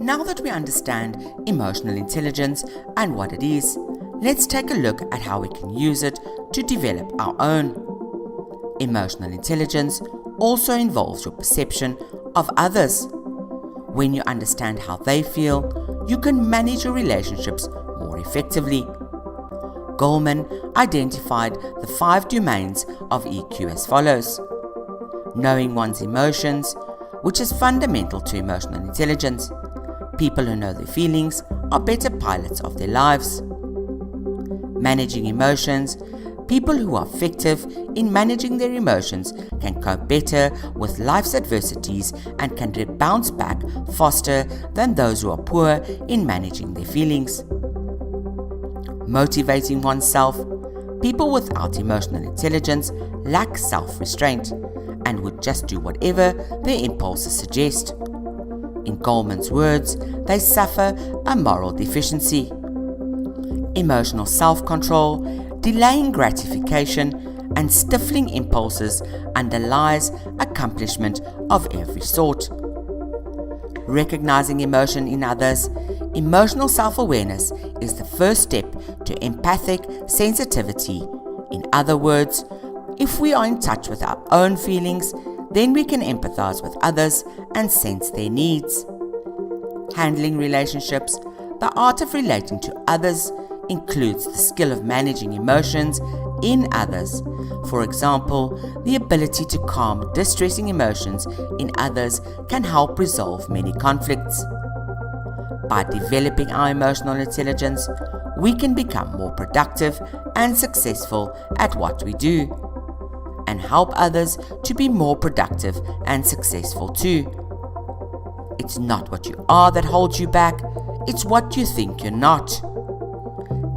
Now that we understand emotional intelligence and what it is, let's take a look at how we can use it to develop our own. Emotional intelligence also involves your perception of others. When you understand how they feel, you can manage your relationships more effectively. Goleman identified the 5 domains of EQ as follows: knowing one's emotions, which is fundamental to emotional intelligence. People who know their feelings are better pilots of their lives. Managing emotions. People who are effective in managing their emotions can cope better with life's adversities and can bounce back faster than those who are poor in managing their feelings. Motivating oneself. People without emotional intelligence lack self-restraint and would just do whatever their impulses suggest. In Goleman's words, they suffer a moral deficiency. Emotional self-control. Delaying gratification and stifling impulses underlies accomplishment of every sort. Recognizing emotion in others. Emotional self-awareness is the first step to empathic sensitivity. In other words, if we are in touch with our own feelings, then we can empathize with others and sense their needs. Handling relationships. The art of relating to others includes the skill of managing emotions in others. For example, the ability to calm distressing emotions in others can help resolve many conflicts. By developing our emotional intelligence, we can become more productive and successful at what we do, and help others to be more productive and successful too. It's not what you are that holds you back, it's what you think you're not.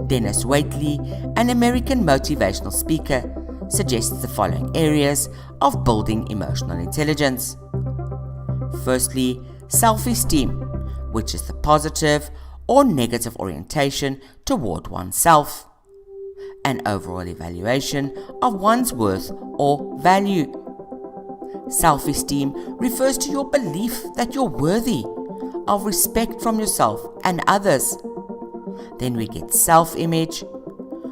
Dennis Waitley, an American motivational speaker, suggests the following areas of building emotional intelligence. Firstly, self-esteem, which is the positive or negative orientation toward oneself. An overall evaluation of one's worth or value. Self-esteem refers to your belief that you're worthy of respect from yourself and others. Then we get self-image,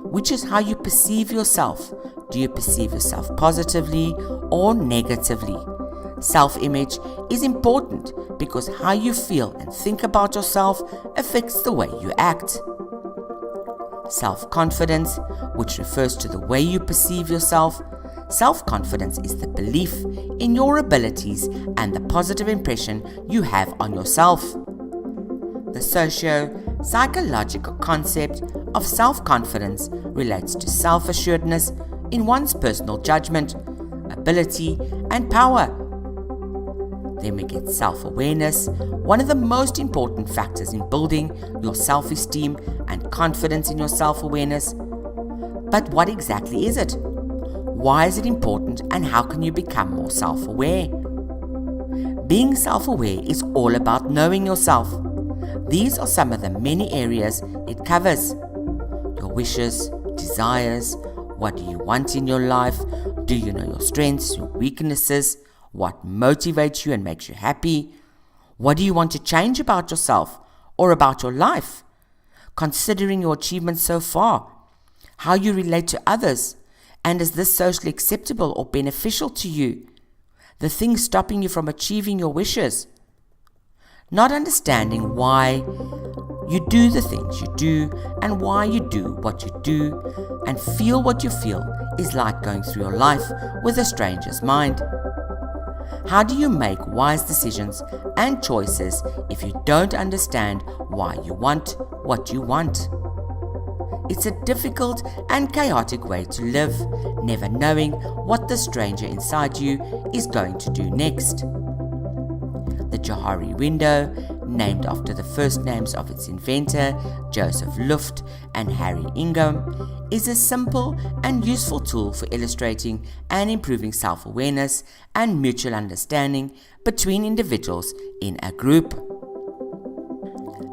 which is how you perceive yourself. Do you perceive yourself positively or negatively? Self-image is important because how you feel and think about yourself affects the way you act. Self-confidence, which refers to the way you perceive yourself. Self-confidence is the belief in your abilities and the positive impression you have on yourself. The socio-psychological concept of self-confidence relates to self-assuredness in one's personal judgment, ability, and power. Then we get self-awareness, one of the most important factors in building your self-esteem and confidence in your self-awareness. But what exactly is it? Why is it important, and how can you become more self-aware? Being self-aware is all about knowing yourself. These are some of the many areas it covers. Your wishes, desires, what do you want in your life? Do you know your strengths, your weaknesses? What motivates you and makes you happy? What do you want to change about yourself or about your life? Considering your achievements so far, how you relate to others, and is this socially acceptable or beneficial to you? The things stopping you from achieving your wishes. Not understanding why you do the things you do and why you do what you do and feel what you feel is like going through your life with a stranger's mind. How do you make wise decisions and choices if you don't understand why you want what you want? It's a difficult and chaotic way to live, never knowing what the stranger inside you is going to do next. The Johari window, named after the first names of its inventor, Joseph Luft and Harry Ingham, is a simple and useful tool for illustrating and improving self-awareness and mutual understanding between individuals in a group.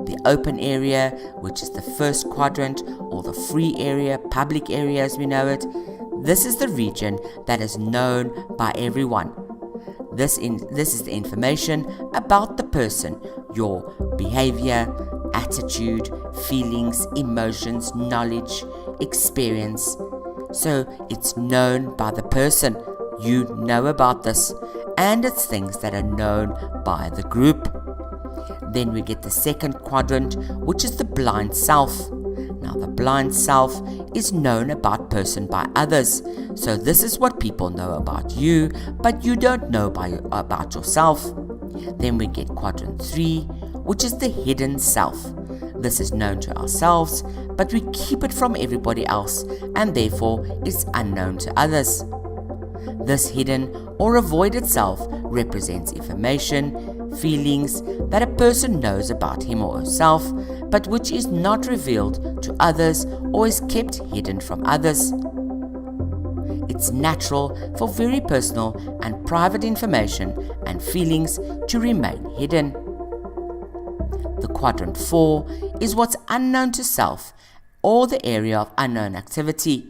The open area, which is the first quadrant, or the free area, public area as we know it, this is the region that is known by everyone. This is the information about the person, your behavior, attitude, feelings, emotions, knowledge, experience. So it's known by the person. You know about this, and it's things that are known by the group. Then we get the second quadrant, which is the blind self. Now, the blind self is known about person by others. So this is what people know about you, but you don't know about yourself. Then we get quadrant 3, which is the hidden self. This is known to ourselves, but we keep it from everybody else, and therefore is unknown to others. This hidden or avoided self represents information, feelings that a person knows about him or herself, but which is not revealed to others or is kept hidden from others. It's natural for very personal and private information and feelings to remain hidden. The quadrant 4 is what's unknown to self, or the area of unknown activity.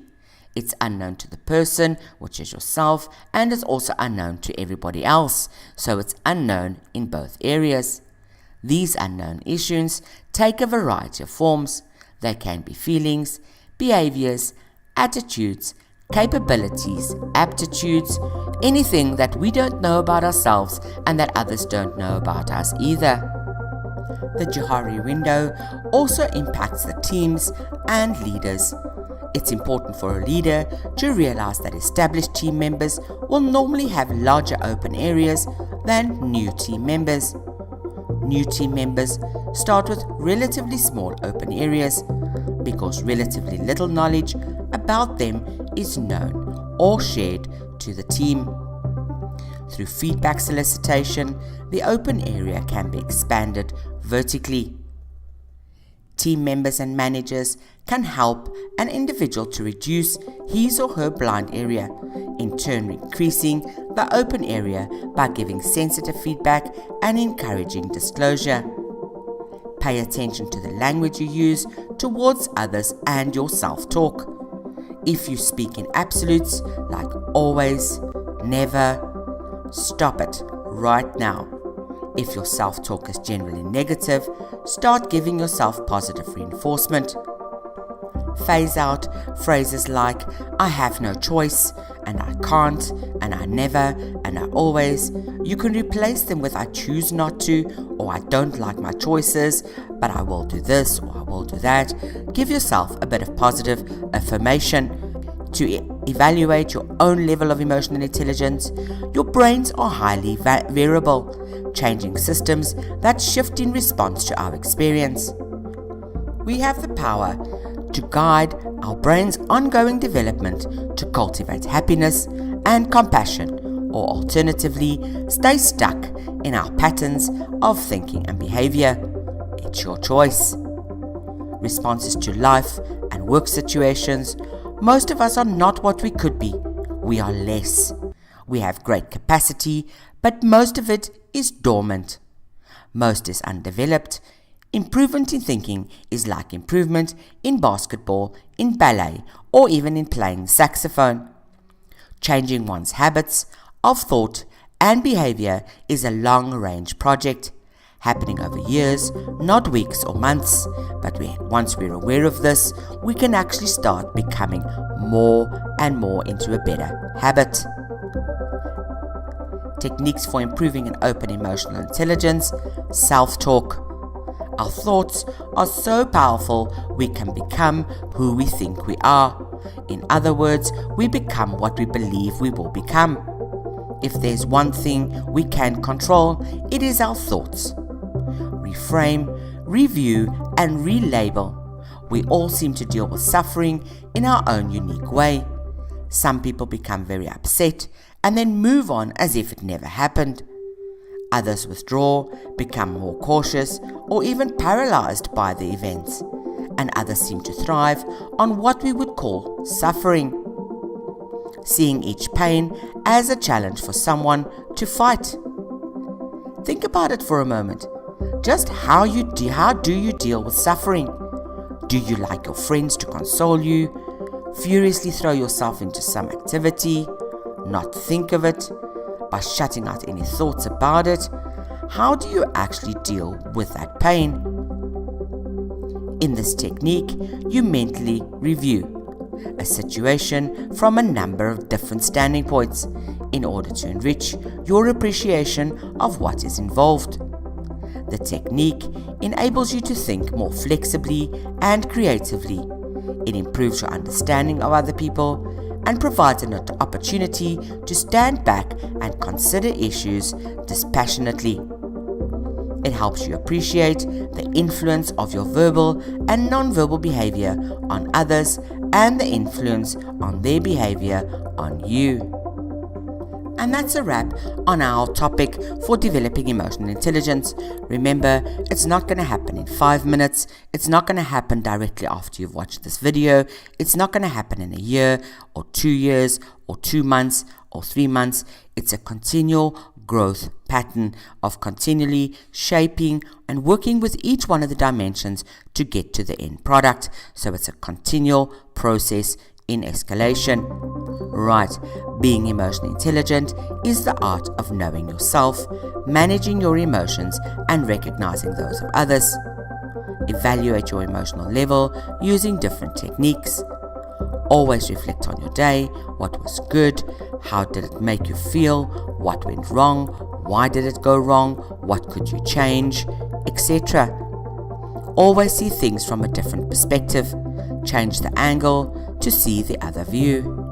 It's unknown to the person, which is yourself, and is also unknown to everybody else, so it's unknown in both areas. These unknown issues take a variety of forms. They can be feelings, behaviors, attitudes, capabilities, aptitudes, anything that we don't know about ourselves and that others don't know about us either. The Johari window also impacts the teams and leaders. It's important for a leader to realize that established team members will normally have larger open areas than new team members. New team members start with relatively small open areas because relatively little knowledge about them is known or shared to the team. Through feedback solicitation, the open area can be expanded vertically. Team members and managers can help an individual to reduce his or her blind area, in turn increasing the open area by giving sensitive feedback and encouraging disclosure. Pay attention to the language you use towards others and your self-talk. If you speak in absolutes like always, never, stop it right now. If your self-talk is generally negative, start giving yourself positive reinforcement. Phase out phrases like I have no choice, and I can't, and I never, and I always. You can replace them with I choose not to, or I don't like my choices, but I will do this, or I will do that. Give yourself a bit of positive affirmation. To evaluate your own level of emotional intelligence, your brains are highly variable, changing systems that shift in response to our experience. We have the power to guide our brain's ongoing development to cultivate happiness and compassion, or alternatively, stay stuck in our patterns of thinking and behavior. It's your choice. Responses to life and work situations. Most of us are not what we could be. We are less. We have great capacity, but most of it is dormant. Most is undeveloped. Improvement in thinking is like improvement in basketball, in ballet, or even in playing saxophone. Changing one's habits of thought and behavior is a long-range project, happening over years, not weeks or months, but once we're aware of this, we can actually start becoming more and more into a better habit. Techniques for improving an open emotional intelligence: self-talk. Our thoughts are so powerful we can become who we think we are. In other words, we become what we believe we will become. If there's one thing we can control, it is our thoughts. Reframe, review, and relabel. We all seem to deal with suffering in our own unique way. Some people become very upset and then move on as if it never happened. Others withdraw, become more cautious, or even paralyzed by the events. And others seem to thrive on what we would call suffering, seeing each pain as a challenge for someone to fight. Think about it for a moment. Just how do you deal with suffering? Do you like your friends to console you? Furiously throw yourself into some activity? Not think of it? by shutting out any thoughts about it, how do you actually deal with that pain? In this technique, you mentally review a situation from a number of different standing points in order to enrich your appreciation of what is involved. The technique enables you to think more flexibly and creatively. It improves your understanding of other people and provides an opportunity to stand back and consider issues dispassionately. It helps you appreciate the influence of your verbal and non-verbal behavior on others and the influence on their behavior on you. And that's a wrap on our topic for developing emotional intelligence. Remember, it's not going to happen in 5 minutes. It's not going to happen directly after you've watched this video. It's not going to happen in a year or 2 years or 2 months or 3 months. It's a continual growth pattern of continually shaping and working with each one of the dimensions to get to the end product. So it's a continual process in escalation. Right, being emotionally intelligent is the art of knowing yourself, managing your emotions, and recognizing those of others. Evaluate your emotional level using different techniques. Always reflect on your day. What was good? How did it make you feel? What went wrong? Why did it go wrong? What could you change? Etc. Always see things from a different perspective. Change the angle to see the other view.